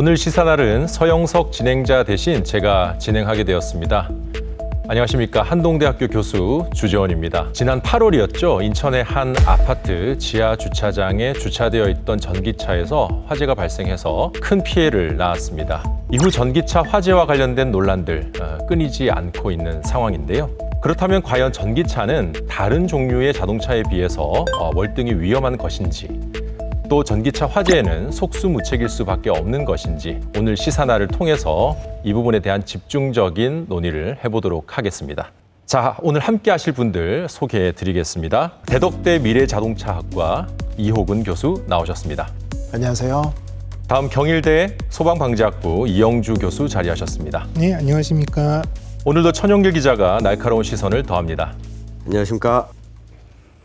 오늘 시사날은 서영석 진행자 대신 제가 진행하게 되었습니다. 안녕하십니까. 한동대학교 교수 주재원입니다. 지난 8월이었죠. 인천의 한 아파트 지하 주차장에 주차되어 있던 전기차에서 화재가 발생해서 큰 피해를 낳았습니다. 이후 전기차 화재와 관련된 논란들 끊이지 않고 있는 상황인데요. 그렇다면 과연 전기차는 다른 종류의 자동차에 비해서 월등히 위험한 것인지, 또 전기차 화재에는 속수무책일 수밖에 없는 것인지 오늘 시사날을 통해서 이 부분에 대한 집중적인 논의를 해보도록 하겠습니다. 자, 오늘 함께 하실 분들 소개해 드리겠습니다. 대덕대 미래자동차학과 이호근 교수 나오셨습니다. 안녕하세요. 다음 경일대 소방방재학부 이영주 교수 자리하셨습니다. 네, 안녕하십니까. 오늘도 천용길 기자가 날카로운 시선을 더합니다. 안녕하십니까.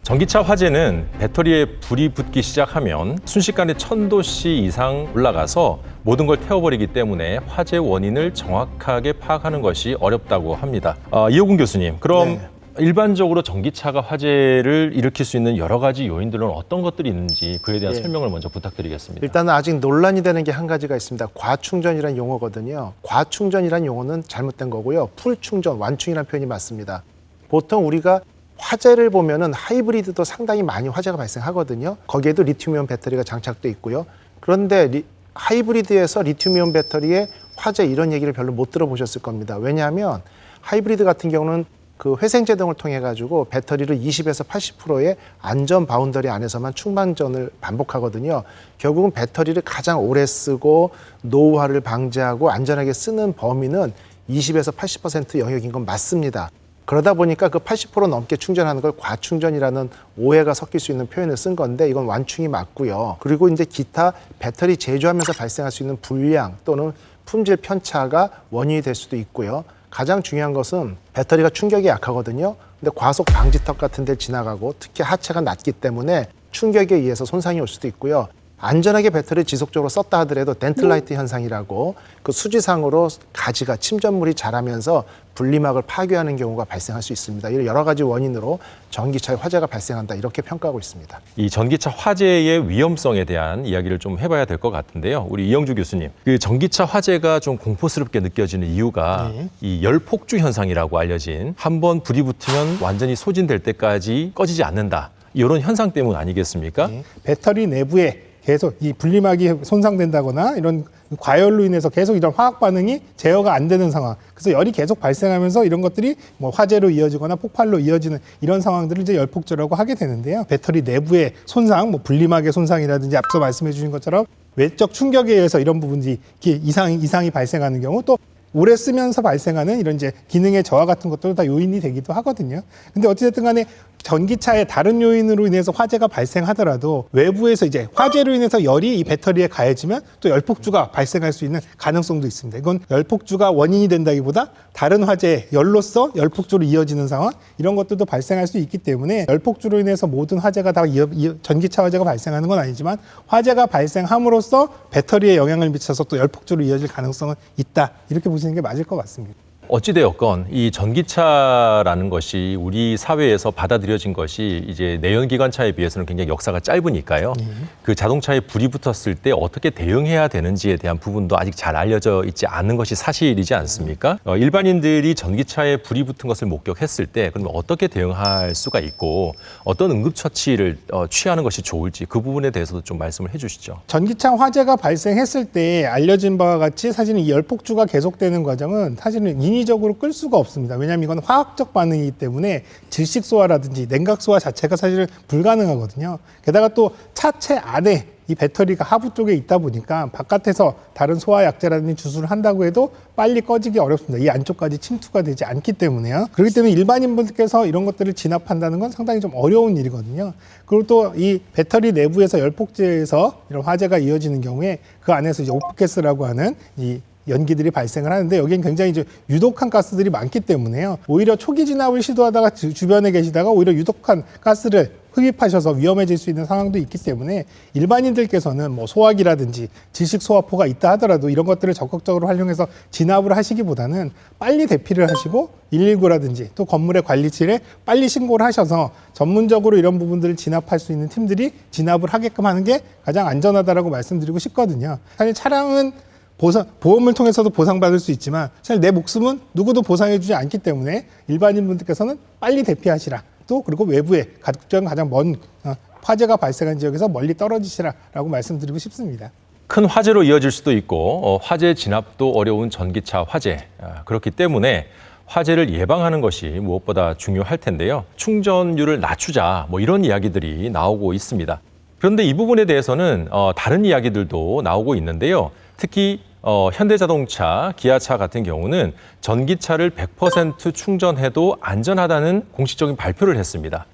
전기차 화재는 배터리에 불이 붙기 시작하면 순식간에 1000도씨 이상 올라가서 모든 걸 태워버리기 때문에 화재 원인을 정확하게 파악하는 것이 어렵다고 합니다. 이호근 교수님, 그럼 일반적으로 전기차가 화재를 일으킬 수 있는 여러 가지 요인들은 어떤 것들이 있는지 그에 대한 설명을 먼저 부탁드리겠습니다. 일단은 아직 논란이 되는 게 한 가지가 있습니다. 과충전이라는 용어거든요. 과충전이라는 용어는 잘못된 거고요. 풀충전, 완충이라는 표현이 맞습니다. 보통 우리가 화재를 보면은 하이브리드도 상당히 많이 화재가 발생하거든요. 거기에도 리튬이온 배터리가 장착돼 있고요. 그런데 하이브리드에서 리튬이온 배터리의 화재 이런 얘기를 별로 못 들어보셨을 겁니다. 왜냐하면 하이브리드 같은 경우는 그 회생제동을 통해 가지고 배터리를 20에서 80%의 안전 바운더리 안에서만 충만전을 반복하거든요. 결국은 배터리를 가장 오래 쓰고 노후화를 방지하고 안전하게 쓰는 범위는 20에서 80% 영역인 건 맞습니다. 그러다 보니까 그 80% 넘게 충전하는 걸 과충전이라는 오해가 섞일 수 있는 표현을 쓴 건데 이건 완충이 맞고요. 그리고 이제 기타 배터리 제조하면서 발생할 수 있는 불량 또는 품질 편차가 원인이 될 수도 있고요. 가장 중요한 것은 배터리가 충격에 약하거든요. 근데 과속 방지턱 같은 데를 지나가고 특히 하체가 낮기 때문에 충격에 의해서 손상이 올 수도 있고요. 안전하게 배터리를 지속적으로 썼다 하더라도 덴틀라이트 현상이라고 그 수지상으로 가지가 침전물이 자라면서 분리막을 파괴하는 경우가 발생할 수 있습니다. 이런 여러 가지 원인으로 전기차에 화재가 발생한다 이렇게 평가하고 있습니다. 이 전기차 화재의 위험성에 대한 이야기를 좀 해봐야 될 것 같은데요. 우리 이영주 교수님, 그 전기차 화재가 좀 공포스럽게 느껴지는 이유가 이 열폭주 현상이라고 알려진 한번 불이 붙으면 완전히 소진될 때까지 꺼지지 않는다. 이런 현상 때문 아니겠습니까? 배터리 내부에 계속 이 분리막이 손상된다거나 이런 과열로 인해서 계속 이런 화학 반응이 제어가 안 되는 상황. 그래서 열이 계속 발생하면서 이런 것들이 뭐 화재로 이어지거나 폭발로 이어지는 이런 상황들을 이제 열폭주라고 하게 되는데요. 배터리 내부의 손상, 뭐 분리막의 손상이라든지 앞서 말씀해 주신 것처럼 외적 충격에 의해서 이런 부분들이 이상이 발생하는 경우 또 오래 쓰면서 발생하는 이런 이제 기능의 저하 같은 것들도 다 요인이 되기도 하거든요. 근데 어찌됐든 간에 전기차의 다른 요인으로 인해서 화재가 발생하더라도 외부에서 이제 화재로 인해서 열이 이 배터리에 가해지면 또 열폭주가 발생할 수 있는 가능성도 있습니다. 이건 열폭주가 원인이 된다기보다 다른 화재, 열로서 열폭주로 이어지는 상황 이런 것들도 발생할 수 있기 때문에 열폭주로 인해서 모든 화재가 다 전기차 화재가 발생하는 건 아니지만 화재가 발생함으로써 배터리에 영향을 미쳐서 또 열폭주로 이어질 가능성은 있다. 이렇게 보시는 게 맞을 것 같습니다. 어찌되었건 이 전기차라는 것이 우리 사회에서 받아들여진 것이 이제 내연기관차에 비해서는 굉장히 역사가 짧으니까요. 그 자동차에 불이 붙었을 때 어떻게 대응해야 되는지에 대한 부분도 아직 잘 알려져 있지 않은 것이 사실이지 않습니까? 일반인들이 전기차에 불이 붙은 것을 목격했을 때 그러면 어떻게 대응할 수가 있고 어떤 응급처치를 취하는 것이 좋을지 그 부분에 대해서도 좀 말씀을 해주시죠. 전기차 화재가 발생했을 때 알려진 바와 같이 사실은 이 열폭주가 계속되는 과정은 사실은 인위적으로 끌 수가 없습니다. 왜냐하면 이건 화학적 반응이기 때문에 질식소화라든지 냉각소화 자체가 사실은 불가능하거든요. 게다가 또 차체 안에 이 배터리가 하부 쪽에 있다 보니까 바깥에서 다른 소화약제라든지 주술을 한다고 해도 빨리 꺼지기 어렵습니다. 이 안쪽까지 침투가 되지 않기 때문에요. 그렇기 때문에 일반인분들께서 이런 것들을 진압한다는 건 상당히 좀 어려운 일이거든요. 그리고 또 이 배터리 내부에서 열폭제에서 이런 화재가 이어지는 경우에 그 안에서 이제 오프가스라고 하는 이 연기들이 발생을 하는데 여기는 굉장히 이제 유독한 가스들이 많기 때문에요. 오히려 초기 진압을 시도하다가 주변에 계시다가 오히려 유독한 가스를 흡입하셔서 위험해질 수 있는 상황도 있기 때문에 일반인들께서는 뭐 소화기라든지 질식 소화포가 있다 하더라도 이런 것들을 적극적으로 활용해서 진압을 하시기보다는 빨리 대피를 하시고 119라든지 또 건물의 관리실에 빨리 신고를 하셔서 전문적으로 이런 부분들을 진압할 수 있는 팀들이 진압을 하게끔 하는 게 가장 안전하다라고 말씀드리고 싶거든요. 사실 차량은 보험을 통해서도 보상받을 수 있지만 사실 내 목숨은 누구도 보상해주지 않기 때문에 일반인분들께서는 빨리 대피하시라. 또 그리고 외부에 가장 먼 화재가 발생한 지역에서 멀리 떨어지시라라고 말씀드리고 싶습니다. 큰 화재로 이어질 수도 있고 화재 진압도 어려운 전기차 화재. 그렇기 때문에 화재를 예방하는 것이 무엇보다 중요할 텐데요. 충전율을 낮추자 뭐 이런 이야기들이 나오고 있습니다. 그런데 이 부분에 대해서는 다른 이야기들도 나오고 있는데요. 특히 현대자동차, 기아차 같은 경우는 전기차를 100% 충전해도 안전하다는 공식적인 발표를 했습니다.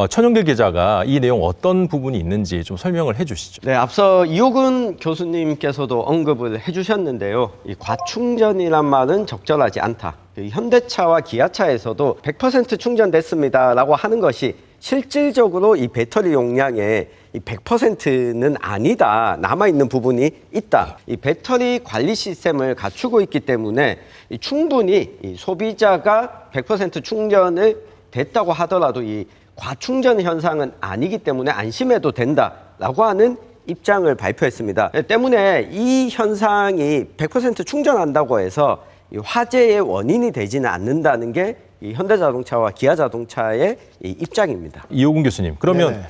천영길 기자가 이 내용 어떤 부분이 있는지 좀 설명을 해주시죠. 네, 앞서 이호근 교수님께서도 언급을 해주셨는데요. 이 과충전이란 말은 적절하지 않다. 현대차와 기아차에서도 100% 충전됐습니다라고 하는 것이 실질적으로 이 배터리 용량의 100%는 아니다. 남아있는 부분이 있다. 이 배터리 관리 시스템을 갖추고 있기 때문에 충분히 이 소비자가 100% 충전을 됐다고 하더라도 이 과충전 현상은 아니기 때문에 안심해도 된다라고 하는 입장을 발표했습니다. 때문에 이 현상이 100% 충전한다고 해서 이 화재의 원인이 되지는 않는다는 게 이 현대자동차와 기아자동차의 이 입장입니다. 이호근 교수님, 그러면 네네.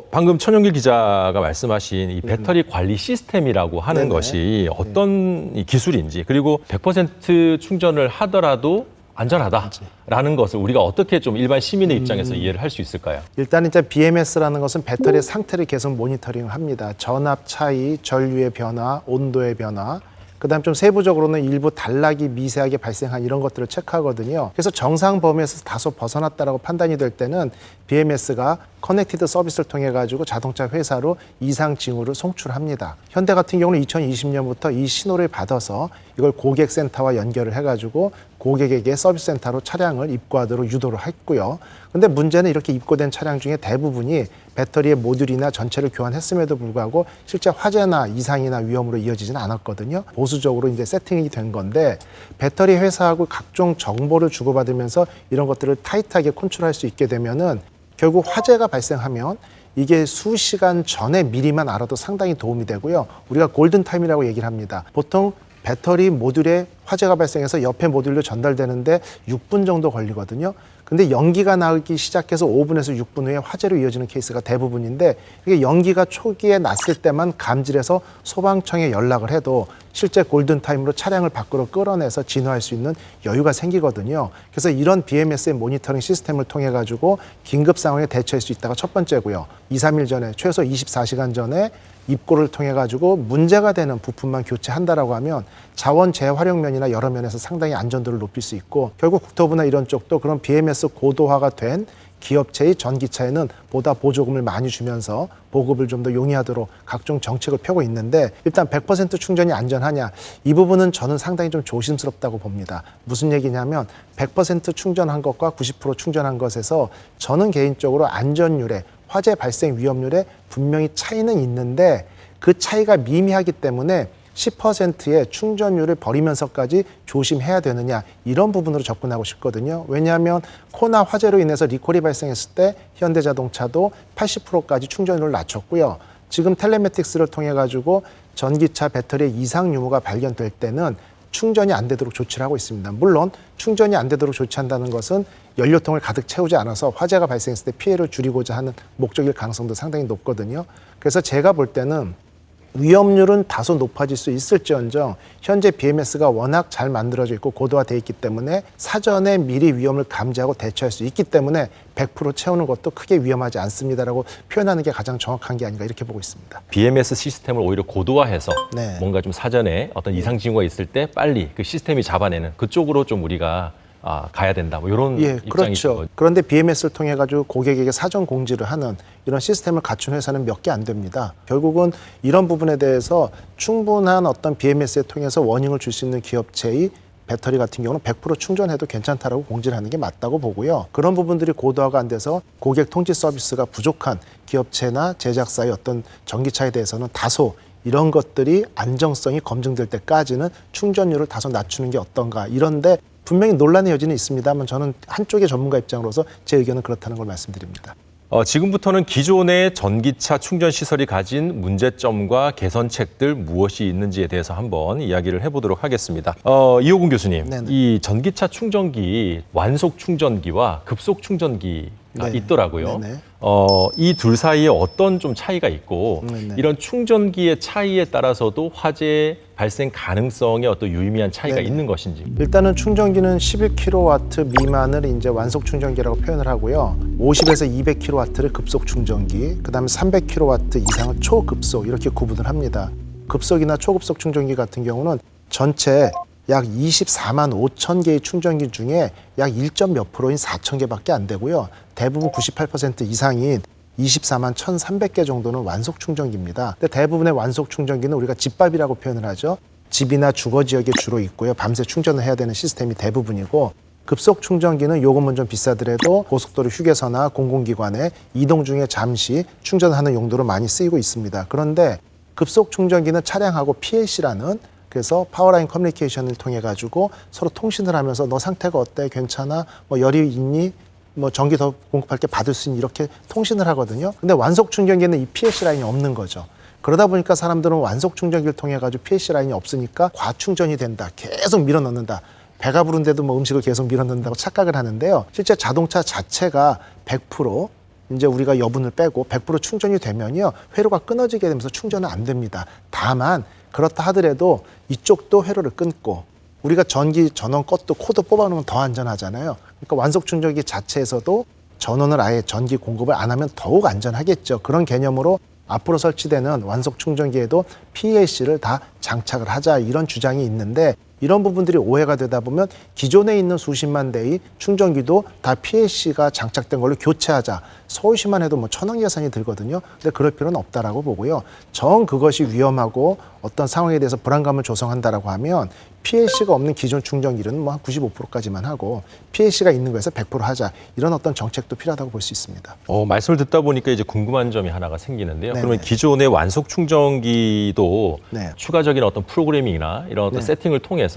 방금 천영길 기자가 말씀하신 이 배터리 관리 시스템이라고 하는 네네. 것이 어떤 이 기술인지, 그리고 100% 충전을 하더라도 안전하다라는 것을 우리가 어떻게 좀 일반 시민의 입장에서 이해를 할 수 있을까요? 일단 이제 BMS라는 것은 배터리의 상태를 계속 모니터링을 합니다. 전압 차이, 전류의 변화, 온도의 변화, 그다음 좀 세부적으로는 일부 단락이 미세하게 발생한 이런 것들을 체크하거든요. 그래서 정상 범위에서 다소 벗어났다라고 판단이 될 때는 BMS가 커넥티드 서비스를 통해 가지고 자동차 회사로 이상 징후를 송출합니다. 현대 같은 경우는 2020년부터 이 신호를 받아서 이걸 고객센터와 연결을 해가지고 고객에게 서비스 센터로 차량을 입고하도록 유도를 했고요. 근데 문제는 이렇게 입고된 차량 중에 대부분이 배터리의 모듈이나 전체를 교환했음에도 불구하고 실제 화재나 이상이나 위험으로 이어지진 않았거든요. 보수적으로 이제 세팅이 된 건데 배터리 회사하고 각종 정보를 주고받으면서 이런 것들을 타이트하게 컨트롤할 수 있게 되면은 결국 화재가 발생하면 이게 수시간 전에 미리만 알아도 상당히 도움이 되고요. 우리가 골든타임이라고 얘기를 합니다. 보통 배터리 모듈에 화재가 발생해서 옆에 모듈로 전달되는데 6분 정도 걸리거든요. 근데 연기가 나기 시작해서 5분에서 6분 후에 화재로 이어지는 케이스가 대부분인데 이게 연기가 초기에 났을 때만 감지해서 소방청에 연락을 해도 실제 골든타임으로 차량을 밖으로 끌어내서 진화할 수 있는 여유가 생기거든요. 그래서 이런 BMS의 모니터링 시스템을 통해 가지고 긴급 상황에 대처할 수 있다가 첫 번째고요. 2, 3일 전에 최소 24시간 전에 입고를 통해 가지고 문제가 되는 부품만 교체한다라고 하면 자원 재활용면이나 여러 면에서 상당히 안전도를 높일 수 있고 결국 국토부나 이런 쪽도 그런 BMS 고도화가 된 기업체의 전기차에는 보다 보조금을 많이 주면서 보급을 좀 더 용이하도록 각종 정책을 펴고 있는데 일단 100% 충전이 안전하냐 이 부분은 저는 상당히 좀 조심스럽다고 봅니다. 무슨 얘기냐면 100% 충전한 것과 90% 충전한 것에서 저는 개인적으로 안전율에 화재 발생 위험률에 분명히 차이는 있는데 그 차이가 미미하기 때문에 10%의 충전율을 버리면서까지 조심해야 되느냐 이런 부분으로 접근하고 싶거든요. 왜냐하면 코나 화재로 인해서 리콜이 발생했을 때 현대자동차도 80%까지 충전율을 낮췄고요. 지금 텔레매틱스를 통해 가지고 전기차 배터리의 이상 유무가 발견될 때는 충전이 안 되도록 조치를 하고 있습니다. 물론 충전이 안 되도록 조치한다는 것은 연료통을 가득 채우지 않아서 화재가 발생했을 때 피해를 줄이고자 하는 목적일 가능성도 상당히 높거든요. 그래서 제가 볼 때는 위험률은 다소 높아질 수 있을지언정 현재 BMS가 워낙 잘 만들어져 있고 고도화되어 있기 때문에 사전에 미리 위험을 감지하고 대처할 수 있기 때문에 100% 채우는 것도 크게 위험하지 않습니다라고 표현하는 게 가장 정확한 게 아닌가 이렇게 보고 있습니다. BMS 시스템을 오히려 고도화해서 네. 뭔가 좀 사전에 어떤 이상 징후가 있을 때 빨리 그 시스템이 잡아내는 그쪽으로 좀 우리가 가야 된다. 뭐 이런 입장이신 그렇죠. 거죠. 그런데 BMS를 통해 가지고 고객에게 사전 공지를 하는 이런 시스템을 갖춘 회사는 몇 개 안 됩니다. 결국은 이런 부분에 대해서 충분한 어떤 BMS를 통해서 워닝을 줄 수 있는 기업체의 배터리 같은 경우는 100% 충전해도 괜찮다라고 공지를 하는 게 맞다고 보고요. 그런 부분들이 고도화가 안 돼서 고객 통지 서비스가 부족한 기업체나 제작사의 어떤 전기차에 대해서는 다소 이런 것들이 안정성이 검증될 때까지는 충전율을 다소 낮추는 게 어떤가 이런데 분명히 논란의 여지는 있습니다만 저는 한쪽의 전문가 입장으로서 제 의견은 그렇다는 걸 말씀드립니다. 지금부터는 기존의 전기차 충전 시설이 가진 문제점과 개선책들 무엇이 있는지에 대해서 한번 이야기를 해보도록 하겠습니다. 이호gun 교수님, 네네. 이 전기차 충전기 완속 충전기와 급속 충전기가 네네. 있더라고요. 네네. 이 둘 사이에 어떤 좀 차이가 있고 네네. 이런 충전기의 차이에 따라서도 화재 발생 가능성에 어떤 유의미한 차이가 네네. 있는 것인지. 일단은 충전기는 11kW 미만을 이제 완속 충전기라고 표현을 하고요. 50에서 200kW를 급속 충전기, 그다음에 300kW 이상을 초급속 이렇게 구분을 합니다. 급속이나 초급속 충전기 같은 경우는 전체 약 24만 5천 개의 충전기 중에 약 1몇 %인 4천 개밖에 안 되고요. 대부분 98% 이상인 24만 1,300개 정도는 완속 충전기입니다. 근데 대부분의 완속 충전기는 우리가 집밥이라고 표현을 하죠. 집이나 주거 지역에 주로 있고요. 밤새 충전을 해야 되는 시스템이 대부분이고, 급속 충전기는 요금은 좀 비싸더라도 고속도로 휴게소나 공공기관에 이동 중에 잠시 충전하는 용도로 많이 쓰이고 있습니다. 그런데 급속 충전기는 차량하고 PLC라는, 그래서 파워라인 커뮤니케이션을 통해 가지고 서로 통신을 하면서 너 상태가 어때? 괜찮아? 뭐 열이 있니? 뭐 전기 더 공급할 게 받을 수 있니? 이렇게 통신을 하거든요. 근데 완속 충전기에는 이 PLC 라인이 없는 거죠. 그러다 보니까 사람들은 완속 충전기를 통해 가지고 PLC 라인이 없으니까 과충전이 된다. 계속 밀어 넣는다. 배가 부른데도 뭐 음식을 계속 밀어 넣는다고 착각을 하는데요. 실제 자동차 자체가 100% 이제 우리가 여분을 빼고 100% 충전이 되면요, 회로가 끊어지게 되면서 충전은 안 됩니다. 다만 그렇다 하더라도 이쪽도 회로를 끊고 우리가 전기 전원 껐도 코드 뽑아놓으면 더 안전하잖아요. 그러니까 완속 충전기 자체에서도 전원을 아예 전기 공급을 안 하면 더욱 안전하겠죠. 그런 개념으로 앞으로 설치되는 완속 충전기에도 PLC를 다 장착을 하자, 이런 주장이 있는데, 이런 부분들이 오해가 되다 보면 기존에 있는 수십만 대의 충전기도 다 PLC가 장착된 걸로 교체하자. 서울시만 해도 뭐 1,000억 예산이 들거든요. 근데 그럴 필요는 없다라고 보고요. 정 그것이 위험하고 어떤 상황에 대해서 불안감을 조성한다라고 하면 PLC가 없는 기존 충전기는 뭐 한 95%까지만 하고 PLC가 있는 거에서 100% 하자. 이런 어떤 정책도 필요하다고 볼 수 있습니다. 말씀을 듣다 보니까 이제 궁금한 점이 하나가 생기는데요. 네네. 그러면 기존의 완속 충전기도 네. 추가적인 어떤 프로그래밍이나 이런 어떤 네. 세팅을 통해서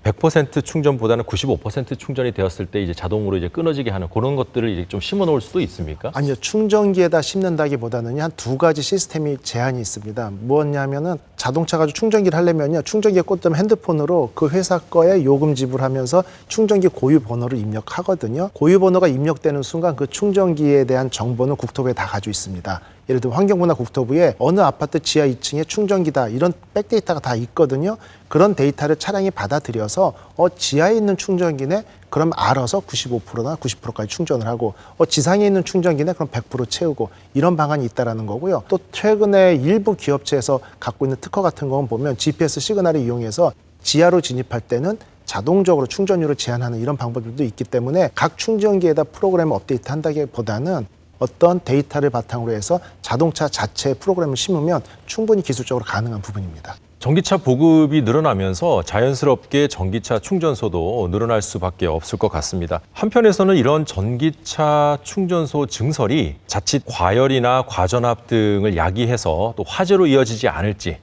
100% 충전보다는 95% 충전이 되었을 때 이제 자동으로 이제 끊어지게 하는 그런 것들을 이제 좀 심어 놓을 수도 있습니까? 아니요, 충전기에다 심는다기보다는 한 두 가지 시스템이 제한이 있습니다. 무엇냐면은 자동차 가지고 충전기를 하려면요, 충전기에 꽂으면 핸드폰으로 그 회사 거에 요금 지불하면서 충전기 고유 번호를 입력하거든요. 고유 번호가 입력되는 순간 그 충전기에 대한 정보는 국토부에 다 가지고 있습니다. 예를 들어 환경부나 국토부에 어느 아파트 지하 2층에 충전기다, 이런 백데이터가 다 있거든요. 그런 데이터를 차량이 받아들여서 지하에 있는 충전기네, 그럼 알아서 95%나 90%까지 충전을 하고, 지상에 있는 충전기네, 그럼 100% 채우고, 이런 방안이 있다라는 거고요. 또 최근에 일부 기업체에서 갖고 있는 특허 같은 건 보면 GPS 시그널을 이용해서 지하로 진입할 때는 자동적으로 충전율을 제한하는 이런 방법들도 있기 때문에 각 충전기에다 프로그램을 업데이트 한다기보다는 어떤 데이터를 바탕으로 해서 자동차 자체의 프로그램을 심으면 충분히 기술적으로 가능한 부분입니다. 전기차 보급이 늘어나면서 자연스럽게 전기차 충전소도 늘어날 수밖에 없을 것 같습니다. 한편에서는 이런 전기차 충전소 증설이 자칫 과열이나 과전압 등을 야기해서 또 화재로 이어지지 않을지,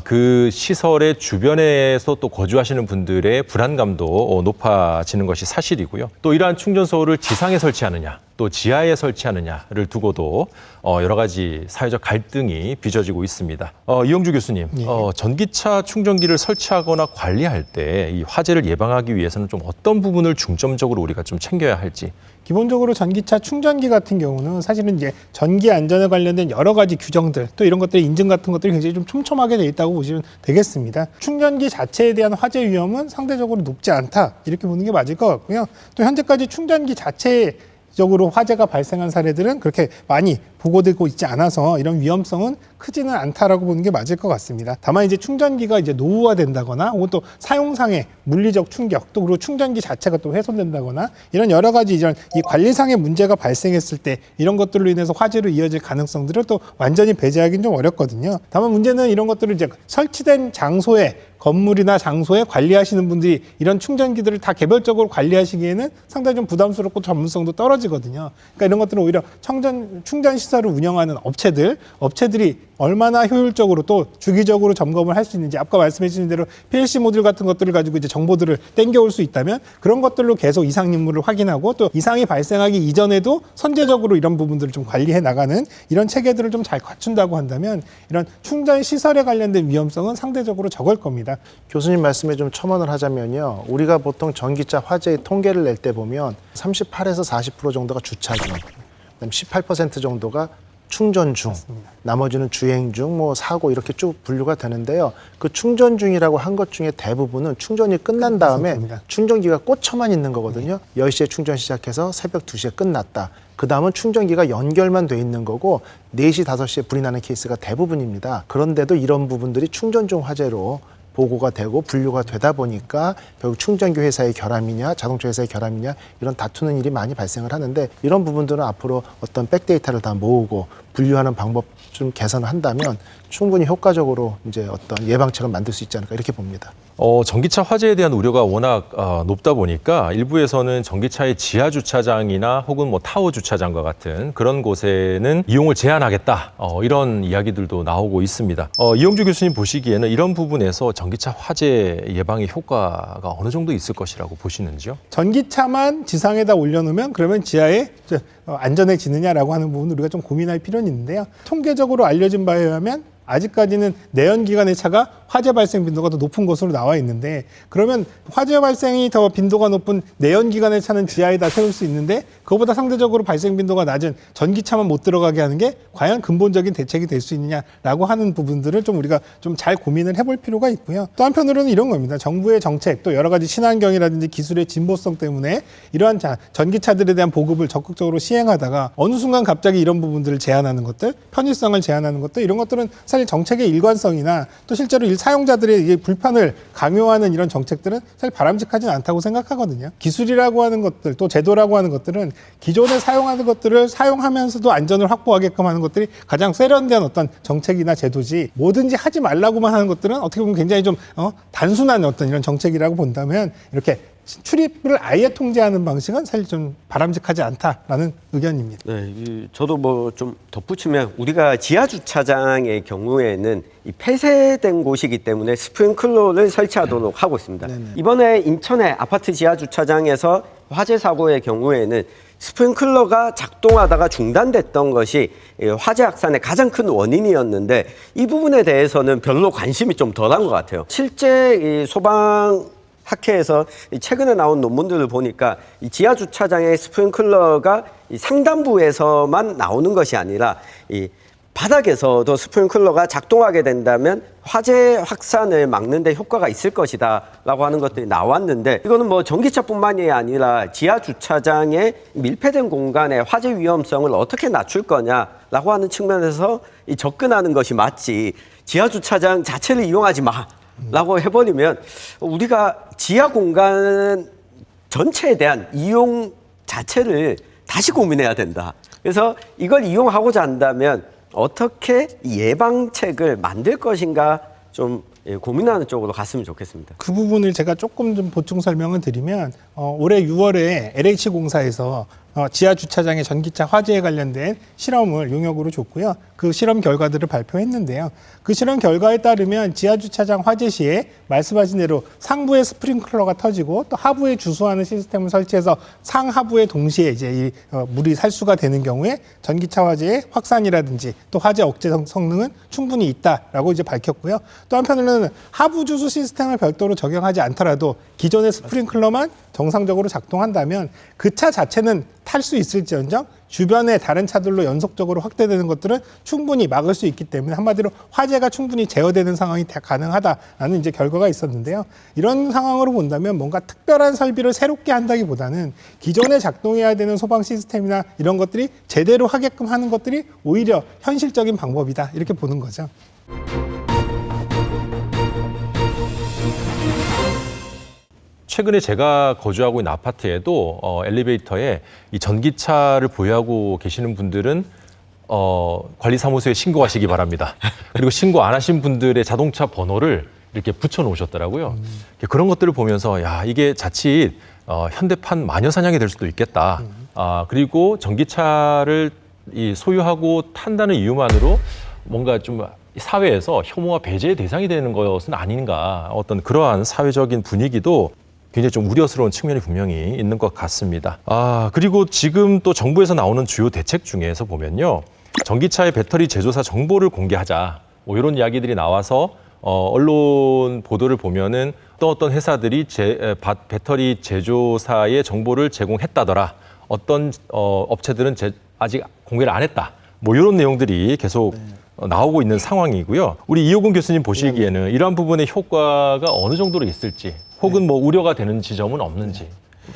그 시설의 주변에서 또 거주하시는 분들의 불안감도 높아지는 것이 사실이고요. 또 이러한 충전소를 지상에 설치하느냐, 또 지하에 설치하느냐를 두고도 여러 가지 사회적 갈등이 빚어지고 있습니다. 이영주 교수님, 예. 전기차 충전기를 설치하거나 관리할 때 이 화재를 예방하기 위해서는 좀 어떤 부분을 중점적으로 우리가 좀 챙겨야 할지. 기본적으로 전기차 충전기 같은 경우는 사실은 이제 전기 안전에 관련된 여러 가지 규정들, 또 이런 것들의 인증 같은 것들이 굉장히 좀 촘촘하게 돼 있다고 보시면 되겠습니다. 충전기 자체에 대한 화재 위험은 상대적으로 높지 않다, 이렇게 보는 게 맞을 것 같고요. 또 현재까지 충전기 자체적으로 화재가 발생한 사례들은 그렇게 많이 보고되고 있지 않아서 이런 위험성은 크지는 않다라고 보는 게 맞을 것 같습니다. 다만 이제 충전기가 이제 노후화된다거나 혹은 또 사용상의 물리적 충격, 또 그리고 충전기 자체가 또 훼손된다거나 이런 여러 가지 이런 이 관리상의 문제가 발생했을 때 이런 것들로 인해서 화재로 이어질 가능성들을 또 완전히 배제하기는 좀 어렵거든요. 다만 문제는 이런 것들을 이제 설치된 장소에, 건물이나 장소에 관리하시는 분들이 이런 충전기들을 다 개별적으로 관리하시기에는 상당히 좀 부담스럽고 전문성도 떨어지거든요. 그러니까 이런 것들은 오히려 충전 시설 시설을 운영하는 업체들이 얼마나 효율적으로 또 주기적으로 점검을 할 수 있는지, 아까 말씀해 주신 대로 PLC 모듈 같은 것들을 가지고 이제 정보들을 땡겨올 수 있다면 그런 것들로 계속 이상 임무를 확인하고 또 이상이 발생하기 이전에도 선제적으로 이런 부분들을 좀 관리해 나가는 이런 체계들을 좀 잘 갖춘다고 한다면 이런 충전 시설에 관련된 위험성은 상대적으로 적을 겁니다. 교수님 말씀에 좀 첨언을 하자면요. 우리가 보통 전기차 화재의 통계를 낼 때 보면 38에서 40% 정도가 주차 중, 그다음 18% 정도가 충전 중, 나머지는 주행 중, 뭐 사고 이렇게 쭉 분류가 되는데요. 그 충전 중이라고 한 것 중에 대부분은 충전이 끝난 다음에 충전기가 꽂혀만 있는 거거든요. 10시에 충전 시작해서 새벽 2시에 끝났다. 그 다음은 충전기가 연결만 돼 있는 거고 4시, 5시에 불이 나는 케이스가 대부분입니다. 그런데도 이런 부분들이 충전 중 화재로 보고가 되고 분류가 되다 보니까 결국 충전기 회사의 결함이냐 자동차 회사의 결함이냐 이런 다투는 일이 많이 발생을 하는데, 이런 부분들은 앞으로 어떤 백데이터를 다 모으고 분류하는 방법 좀 개선을 한다면 충분히 효과적으로 이제 어떤 예방책을 만들 수 있지 않을까 이렇게 봅니다. 전기차 화재에 대한 우려가 워낙 높다 보니까 일부에서는 전기차의 지하 주차장이나 혹은 뭐 타워 주차장과 같은 그런 곳에는 이용을 제한하겠다, 이런 이야기들도 나오고 있습니다. 이용주 교수님 보시기에는 이런 부분에서 전기차 화재 예방의 효과가 어느 정도 있을 것이라고 보시는지요? 전기차만 지상에다 올려놓으면 그러면 지하에 안전해지느냐라고 하는 부분을 우리가 좀 고민할 필요는 있는데요. 통계적으로 알려진 바에 의하면 아직까지는 내연기관의 차가 화재 발생 빈도가 더 높은 것으로 나와 있는데, 그러면 화재 발생이 더 빈도가 높은 내연기관의 차는 지하에다 세울 수 있는데 그거보다 상대적으로 발생 빈도가 낮은 전기차만 못 들어가게 하는 게 과연 근본적인 대책이 될 수 있느냐라고 하는 부분들을 좀 우리가 좀 잘 고민을 해볼 필요가 있고요. 또 한편으로는 이런 겁니다. 정부의 정책, 또 여러 가지 친환경이라든지 기술의 진보성 때문에 이러한 전기차들에 대한 보급을 적극적으로 시행하다가 어느 순간 갑자기 이런 부분들을 제한하는 것들, 편의성을 제한하는 것들, 이런 것들은 사실 정책의 일관성이나 또 실제로 사용자들의 이 불편을 강요하는 이런 정책들은 사실 바람직하지는 않다고 생각하거든요. 기술이라고 하는 것들, 또 제도라고 하는 것들은 기존에 사용하는 것들을 사용하면서도 안전을 확보하게끔 하는 것들이 가장 세련된 어떤 정책이나 제도지, 뭐든지 하지 말라고만 하는 것들은 어떻게 보면 굉장히 좀 단순한 어떤 이런 정책이라고 본다면 이렇게 출입을 아예 통제하는 방식은 사실 좀 바람직하지 않다라는 의견입니다. 네, 저도 뭐 좀 덧붙이면 우리가 지하 주차장의 경우에는 이 폐쇄된 곳이기 때문에 스프링클러를 설치하도록 하고 있습니다. 이번에 인천의 아파트 지하 주차장에서 화재 사고의 경우에는 스프링클러가 작동하다가 중단됐던 것이 화재 확산의 가장 큰 원인이었는데, 이 부분에 대해서는 별로 관심이 좀 덜한 것 같아요. 실제 이 소방 학회에서 최근에 나온 논문들을 보니까 이 지하 주차장의 스프링클러가 이 상단부에서만 나오는 것이 아니라 이 바닥에서도 스프링클러가 작동하게 된다면 화재 확산을 막는 데 효과가 있을 것이다 라고 하는 것들이 나왔는데, 이거는 뭐 전기차뿐만이 아니라 지하 주차장의 밀폐된 공간의 화재 위험성을 어떻게 낮출 거냐라고 하는 측면에서 이 접근하는 것이 맞지, 지하 주차장 자체를 이용하지 마 라고 해버리면 우리가 지하 공간 전체에 대한 이용 자체를 다시 고민해야 된다. 그래서 이걸 이용하고자 한다면 어떻게 예방책을 만들 것인가 좀 고민하는 쪽으로 갔으면 좋겠습니다. 그 부분을 제가 조금 좀 보충 설명을 드리면 올해 6월에 LH공사에서 지하 주차장의 전기차 화재에 관련된 실험을 용역으로 줬고요. 그 실험 결과들을 발표했는데요. 그 실험 결과에 따르면 지하 주차장 화재 시에 말씀하신 대로 상부에 스프링클러가 터지고 또 하부에 주소하는 시스템을 설치해서 상하부에 동시에 이제 이 물이 살수가 되는 경우에 전기차 화재의 확산이라든지 또 화재 억제 성능은 충분히 있다라고 이제 밝혔고요. 또 한편으로는 하부 주소 시스템을 별도로 적용하지 않더라도 기존의 스프링클러만 정상적으로 작동한다면 그 차 자체는 탈 수 있을지언정 주변의 다른 차들로 연속적으로 확대되는 것들은 충분히 막을 수 있기 때문에 한마디로 화재가 충분히 제어되는 상황이 가능하다라는 이제 결과가 있었는데요. 이런 상황으로 본다면 뭔가 특별한 설비를 새롭게 한다기보다는 기존에 작동해야 되는 소방 시스템이나 이런 것들이 제대로 하게끔 하는 것들이 오히려 현실적인 방법이다, 이렇게 보는 거죠. 최근에 제가 거주하고 있는 아파트에도 엘리베이터에 이 전기차를 보유하고 계시는 분들은 관리사무소에 신고하시기 바랍니다. 그리고 신고 안 하신 분들의 자동차 번호를 이렇게 붙여 놓으셨더라고요. 그런 것들을 보면서 야, 이게 자칫 현대판 마녀사냥이 될 수도 있겠다. 그리고 전기차를 이 소유하고 탄다는 이유만으로 뭔가 좀 사회에서 혐오와 배제의 대상이 되는 것은 아닌가, 어떤 그러한 사회적인 분위기도 굉장히 좀 우려스러운 측면이 분명히 있는 것 같습니다. 그리고 지금 또 정부에서 나오는 주요 대책 중에서 보면요, 전기차의 배터리 제조사 정보를 공개하자, 뭐 이런 이야기들이 나와서 언론 보도를 보면은 또 어떤 회사들이 배터리 제조사의 정보를 제공했다더라, 어떤 업체들은 아직 공개를 안 했다, 뭐 이런 내용들이 계속 나오고 있는 상황이고요. 우리 이호근 교수님 보시기에는 이러한 부분의 효과가 어느 정도로 있을지, 혹은 뭐 우려가 되는 지점은 없는지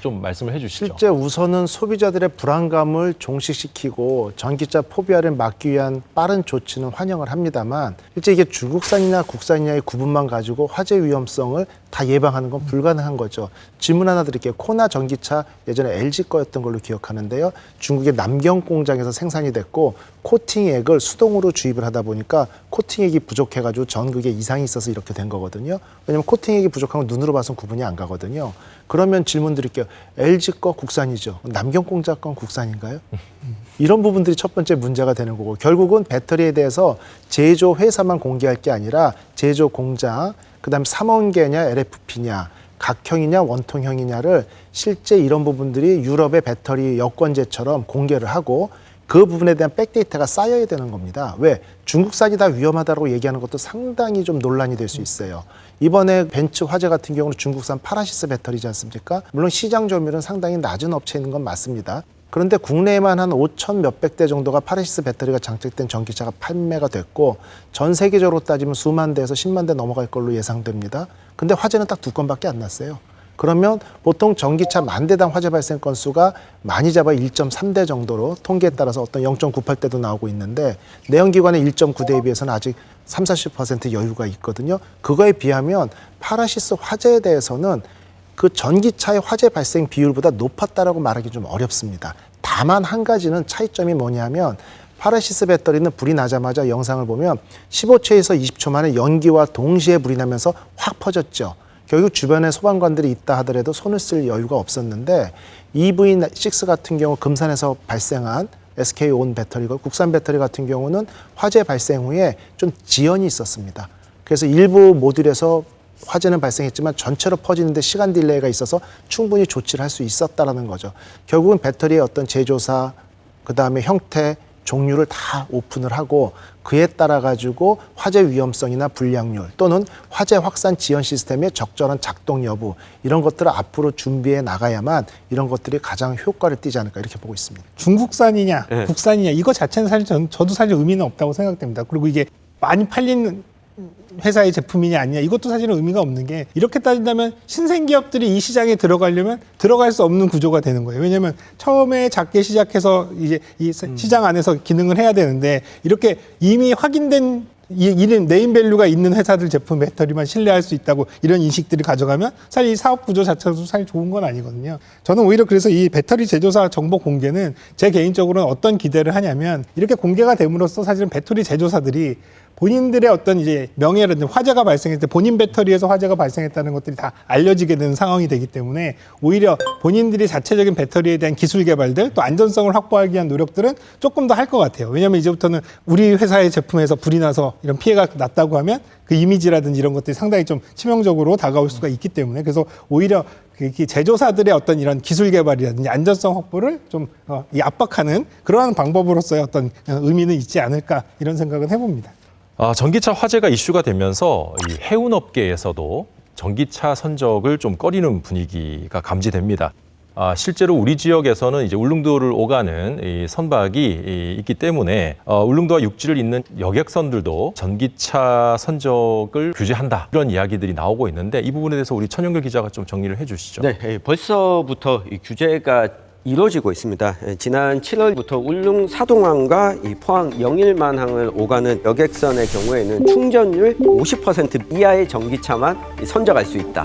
좀 말씀을 해주시죠. 실제 우선은 소비자들의 불안감을 종식시키고 전기차 포비아를 막기 위한 빠른 조치는 환영을 합니다만, 실제 이게 중국산이냐 국산이냐의 구분만 가지고 화재 위험성을 다 예방하는 건 불가능한 거죠. 질문 하나 드릴게요. 코나 전기차 예전에 LG 거였던 걸로 기억하는데요. 중국의 남경 공장에서 생산이 됐고 코팅액을 수동으로 주입을 하다 보니까 코팅액이 부족해가지고 전극에 이상이 있어서 이렇게 된 거거든요. 왜냐하면 코팅액이 부족한 건 눈으로 봐서는 구분이 안 가거든요. 그러면 질문 드릴게요. LG 거 국산이죠. 남경 공장 건 국산인가요? 이런 부분들이 첫 번째 문제가 되는 거고, 결국은 배터리에 대해서 제조 회사만 공개할 게 아니라 제조 공장, 그다음에 삼원계냐 LFP냐, 각형이냐 원통형이냐를 실제 이런 부분들이 유럽의 배터리 여권제처럼 공개를 하고 그 부분에 대한 백데이터가 쌓여야 되는 겁니다. 왜? 중국산이 다 위험하다고 얘기하는 것도 상당히 좀 논란이 될 수 있어요. 이번에 벤츠 화재 같은 경우는 중국산 파라시스 배터리지 않습니까? 물론 시장 점유율은 상당히 낮은 업체인 건 맞습니다. 그런데 국내에만 한 5천 몇백 대 정도가 파라시스 배터리가 장착된 전기차가 판매가 됐고, 전 세계적으로 따지면 수만 대에서 10만 대 넘어갈 걸로 예상됩니다. 근데 화재는 딱 2건밖에 안 났어요. 그러면 보통 전기차 만 대당 화재 발생 건수가 많이 잡아 1.3대 정도로 통계에 따라서 어떤 0.98대도 나오고 있는데, 내연기관의 1.9대에 비해서는 아직 30-40% 여유가 있거든요. 그거에 비하면 파라시스 화재에 대해서는 그 전기차의 화재 발생 비율보다 높았다라고 말하기 좀 어렵습니다. 다만 한 가지는 차이점이 뭐냐면, 파라시스 배터리는 불이 나자마자 영상을 보면 15초에서 20초 만에 연기와 동시에 불이 나면서 확 퍼졌죠. 결국 주변에 소방관들이 있다 하더라도 손을 쓸 여유가 없었는데, EV6 같은 경우 금산에서 발생한 SK-온 배터리고 국산 배터리 같은 경우는 화재 발생 후에 좀 지연이 있었습니다. 그래서 일부 모듈에서 화재는 발생했지만 전체로 퍼지는데 시간 딜레이가 있어서 충분히 조치를 할 수 있었다라는 거죠. 결국은 배터리의 어떤 제조사, 그다음에 형태, 종류를 다 오픈을 하고 그에 따라 가지고 화재 위험성이나 불량률 또는 화재 확산 지연 시스템의 적절한 작동 여부, 이런 것들을 앞으로 준비해 나가야만 이런 것들이 가장 효과를 띠지 않을까, 이렇게 보고 있습니다. 중국산이냐 국산이냐 이거 자체는 사실 저도 사실 의미는 없다고 생각됩니다. 그리고 이게 많이 팔리는 회사의 제품이냐 아니냐 이것도 사실은 의미가 없는 게, 이렇게 따진다면 신생 기업들이 이 시장에 들어가려면 들어갈 수 없는 구조가 되는 거예요. 왜냐하면 처음에 작게 시작해서 이제 이 시장 안에서 기능을 해야 되는데, 이렇게 이미 확인된 이름 네임밸류가 있는 회사들 제품 배터리만 신뢰할 수 있다고 이런 인식들이 가져가면 사실 이 사업 구조 자체도 사실 좋은 건 아니거든요. 저는 오히려 그래서 이 배터리 제조사 정보 공개는 제 개인적으로는 어떤 기대를 하냐면, 이렇게 공개가 됨으로써 사실은 배터리 제조사들이 본인들의 어떤 이제 명예라든지 화재가 발생했을 때 본인 배터리에서 화재가 발생했다는 것들이 다 알려지게 되는 상황이 되기 때문에, 오히려 본인들이 자체적인 배터리에 대한 기술 개발들 또 안전성을 확보하기 위한 노력들은 조금 더 할 것 같아요. 왜냐하면 이제부터는 우리 회사의 제품에서 불이 나서 이런 피해가 났다고 하면 그 이미지라든지 이런 것들이 상당히 좀 치명적으로 다가올 수가 있기 때문에, 그래서 오히려 제조사들의 어떤 이런 기술 개발이라든지 안전성 확보를 좀 압박하는 그러한 방법으로서의 어떤 의미는 있지 않을까, 이런 생각은 해봅니다. 전기차 화재가 이슈가 되면서 이 해운업계에서도 전기차 선적을 좀 꺼리는 분위기가 감지됩니다. 실제로 우리 지역에서는 이제 울릉도를 오가는 이 선박이 있기 때문에 울릉도와 육지를 잇는 여객선들도 전기차 선적을 규제한다, 이런 이야기들이 나오고 있는데, 이 부분에 대해서 우리 천영길 기자가 좀 정리를 해주시죠. 네, 벌써부터 이 규제가 이루어지고 있습니다. 지난 7월부터 울릉 사동항과 이 포항 영일만항을 오가는 여객선의 경우에는 충전율 50% 이하의 전기차만 선적할 수 있다.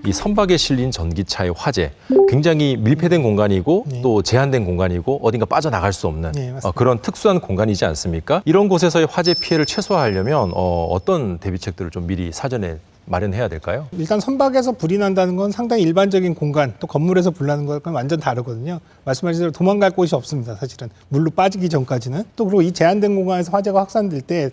이 선박에 실린 전기차의 화재, 굉장히 밀폐된 공간이고 또 제한된 공간이고 어딘가 빠져나갈 수 없는 그런 특수한 공간이지 않습니까? 이런 곳에서의 화재 피해를 최소화하려면 어떤 대비책들을 좀 미리 사전에 마련해야 될까요? 일단 선박에서 불이 난다는 건 상당히 일반적인 공간, 또 건물에서 불 나는 것과는 완전 다르거든요. 말씀하신 대로 도망갈 곳이 없습니다. 사실은 물로 빠지기 전까지는. 또 그리고 이 제한된 공간에서 화재가 확산될 때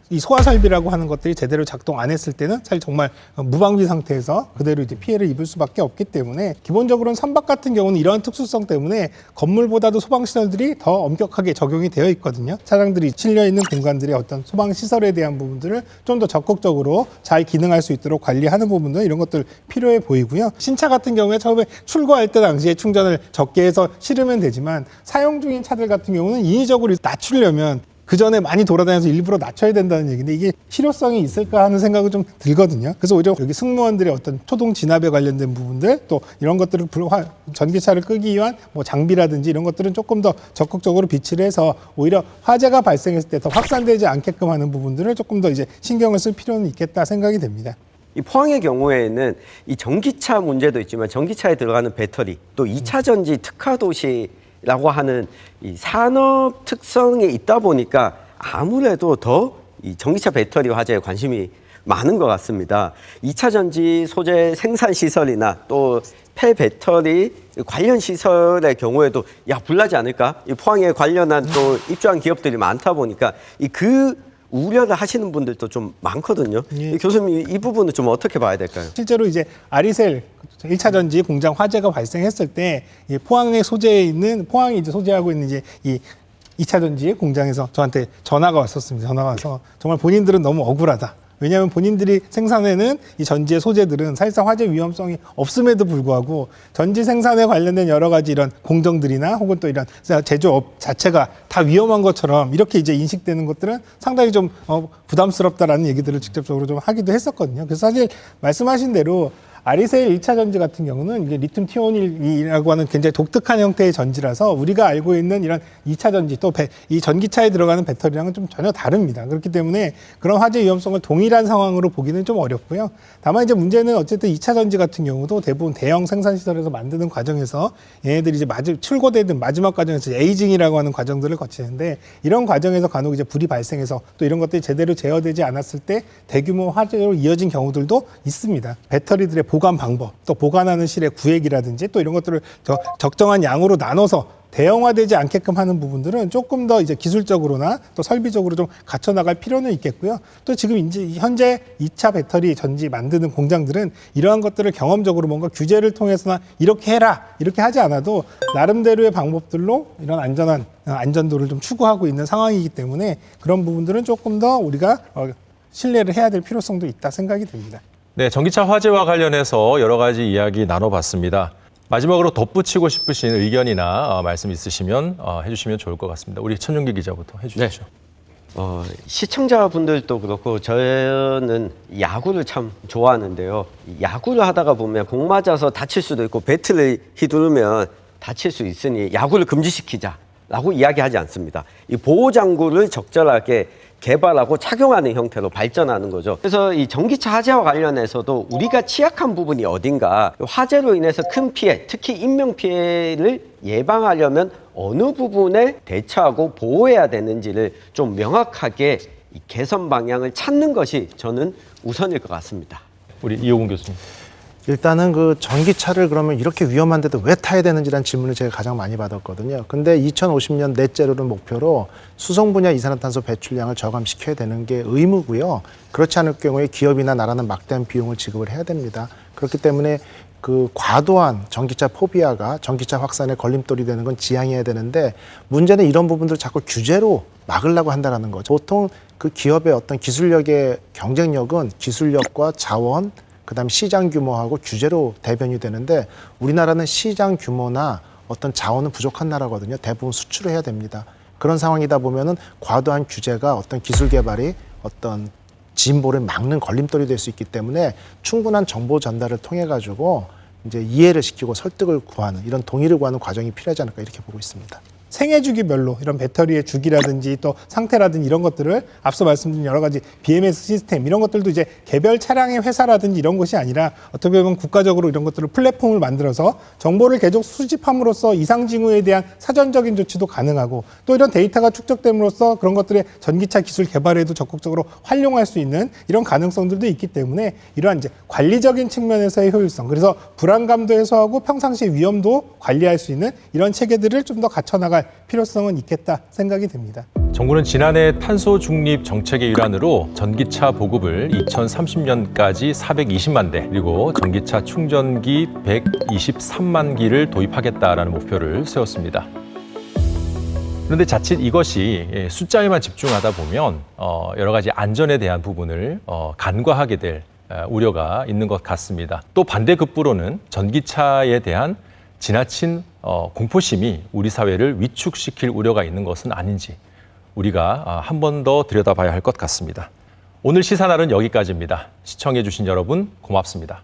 이 소화 설비라고 하는 것들이 제대로 작동 안 했을 때는 사실 정말 무방비 상태에서 그대로 이제 피해를 입을 수밖에 없기 때문에 기본적으로는 선박 같은 경우는 이러한 특수성 때문에 건물보다도 소방 시설들이 더 엄격하게 적용이 되어 있거든요. 차량들이 실려 있는 공간들의 어떤 소방 시설에 대한 부분들을 좀 더 적극적으로 잘 기능할 수 있도록 관리하는 부분들 이런 것들 필요해 보이고요. 신차 같은 경우에 처음에 출고할 때 당시에 충전을 적게 해서 실으면 되지만 사용 중인 차들 같은 경우는 인위적으로 낮추려면 그 전에 많이 돌아다녀서 일부러 낮춰야 된다는 얘기인데 이게 실효성이 있을까 하는 생각이 좀 들거든요. 그래서 오히려 여기 승무원들의 어떤 초동 진압에 관련된 부분들 또 이런 것들을 전기차를 끄기 위한 뭐 장비라든지 이런 것들은 조금 더 적극적으로 비치를 해서 오히려 화재가 발생했을 때 더 확산되지 않게끔 하는 부분들을 조금 더 이제 신경을 쓸 필요는 있겠다 생각이 됩니다. 이 포항의 경우에는 이 전기차 문제도 있지만 전기차에 들어가는 배터리 또 2차 전지 특화 도시라고 하는 이 산업 특성이 있다 보니까 아무래도 더 이 전기차 배터리 화재에 관심이 많은 것 같습니다. 2차 전지 소재 생산 시설이나 또 폐배터리 관련 시설의 경우에도 야 불나지 않을까? 이 포항에 관련한 또 입주한 기업들이 많다 보니까 그 우려를 하시는 분들도 좀 많거든요. 예. 교수님 이 부분은 좀 어떻게 봐야 될까요? 실제로 이제 아리셀 1차 전지 공장 화재가 발생했을 때 이 포항에 소재해 있는 포항이 이제 소재하고 있는 이제 이 2차 전지 공장에서 저한테 전화가 왔었습니다. 전화가 와서 정말 본인들은 너무 억울하다. 왜냐하면 본인들이 생산해낸 이 전지의 소재들은 사실상 화재 위험성이 없음에도 불구하고 전지 생산에 관련된 여러 가지 이런 공정들이나 혹은 또 이런 제조업 자체가 다 위험한 것처럼 이렇게 이제 인식되는 것들은 상당히 좀 부담스럽다라는 얘기들을 직접적으로 좀 하기도 했었거든요. 그래서 사실 말씀하신 대로 아리셀 1차 전지 같은 경우는 이게 리튬 티온이라고 하는 굉장히 독특한 형태의 전지라서 우리가 알고 있는 이런 2차 전지 또 이 전기차에 들어가는 배터리랑은 좀 전혀 다릅니다. 그렇기 때문에 그런 화재 위험성을 동일한 상황으로 보기는 좀 어렵고요. 다만 이제 문제는 어쨌든 2차 전지 같은 경우도 대부분 대형 생산 시설에서 만드는 과정에서 얘네들이 이제 출고되는 마지막 과정에서 에이징이라고 하는 과정들을 거치는데 이런 과정에서 간혹 이제 불이 발생해서 또 이런 것들이 제대로 제어되지 않았을 때 대규모 화재로 이어진 경우들도 있습니다. 배터리들의 보관 방법, 또 보관하는 실의 구획이라든지 또 이런 것들을 적정한 양으로 나눠서 대형화되지 않게끔 하는 부분들은 조금 더 이제 기술적으로나 또 설비적으로 좀 갖춰 나갈 필요는 있겠고요. 또 지금 이제 현재 2차 배터리 전지 만드는 공장들은 이러한 것들을 경험적으로 뭔가 규제를 통해서나 이렇게 해라 이렇게 하지 않아도 나름대로의 방법들로 이런 안전도를 좀 추구하고 있는 상황이기 때문에 그런 부분들은 조금 더 우리가 신뢰를 해야 될 필요성도 있다 생각이 됩니다. 네, 전기차 화재와 관련해서 여러 가지 이야기 나눠봤습니다. 마지막으로 덧붙이고 싶으신 의견이나 말씀 있으시면 해주시면 좋을 것 같습니다. 우리 천윤기 기자부터 해주시죠. 시청자분들도 그렇고 저는 야구를 참 좋아하는데요. 야구를 하다가 보면 공 맞아서 다칠 수도 있고 배트를 휘두르면 다칠 수 있으니 야구를 금지시키자라고 이야기하지 않습니다. 이 보호장구를 적절하게 개발하고 착용하는 형태로 발전하는 거죠. 그래서 이 전기차 화재와 관련해서도 우리가 취약한 부분이 어딘가, 화재로 인해서 큰 피해, 특히 인명 피해를 예방하려면 어느 부분에 대처하고 보호해야 되는지를 좀 명확하게 개선 방향을 찾는 것이 저는 우선일 것 같습니다. 우리 이호gun 교수님. 일단은 그 전기차를 그러면 이렇게 위험한데도 왜 타야 되는지라는 질문을 제가 가장 많이 받았거든요. 근데 2050년 넷제로를 목표로 수송 분야 이산화탄소 배출량을 저감시켜야 되는 게 의무고요. 그렇지 않을 경우에 기업이나 나라는 막대한 비용을 지급을 해야 됩니다. 그렇기 때문에 그 과도한 전기차 포비아가 전기차 확산에 걸림돌이 되는 건 지양해야 되는데 문제는 이런 부분들을 자꾸 규제로 막으려고 한다는 거죠. 보통 그 기업의 어떤 기술력의 경쟁력은 기술력과 자원 그다음 시장 규모하고 규제로 대변이 되는데 우리나라는 시장 규모나 어떤 자원은 부족한 나라거든요. 대부분 수출을 해야 됩니다. 그런 상황이다 보면은 과도한 규제가 어떤 기술 개발이 어떤 진보를 막는 걸림돌이 될 수 있기 때문에 충분한 정보 전달을 통해 가지고 이제 이해를 시키고 설득을 구하는 이런 동의를 구하는 과정이 필요하지 않을까 이렇게 보고 있습니다. 생애 주기별로 이런 배터리의 주기라든지 또 상태라든지 이런 것들을 앞서 말씀드린 여러 가지 BMS 시스템 이런 것들도 이제 개별 차량의 회사라든지 이런 것이 아니라 어떻게 보면 국가적으로 이런 것들을 플랫폼을 만들어서 정보를 계속 수집함으로써 이상 징후에 대한 사전적인 조치도 가능하고 또 이런 데이터가 축적됨으로써 그런 것들의 전기차 기술 개발에도 적극적으로 활용할 수 있는 이런 가능성들도 있기 때문에 이러한 이제 관리적인 측면에서의 효율성 그래서 불안감도 해소하고 평상시 위험도 관리할 수 있는 이런 체계들을 좀 더 갖춰나갈 필요성은 있겠다 생각이 듭니다. 정부는 지난해 탄소 중립 정책의 일환으로 전기차 보급을 2030년까지 420만 대 그리고 전기차 충전기 123만 기를 도입하겠다라는 목표를 세웠습니다. 그런데 자칫 이것이 숫자에만 집중하다 보면 여러 가지 안전에 대한 부분을 간과하게 될 우려가 있는 것 같습니다. 또 반대급부로는 전기차에 대한 지나친 공포심이 우리 사회를 위축시킬 우려가 있는 것은 아닌지 우리가 한 번 더 들여다봐야 할 것 같습니다. 오늘 시사날은 여기까지입니다. 시청해 주신 여러분 고맙습니다.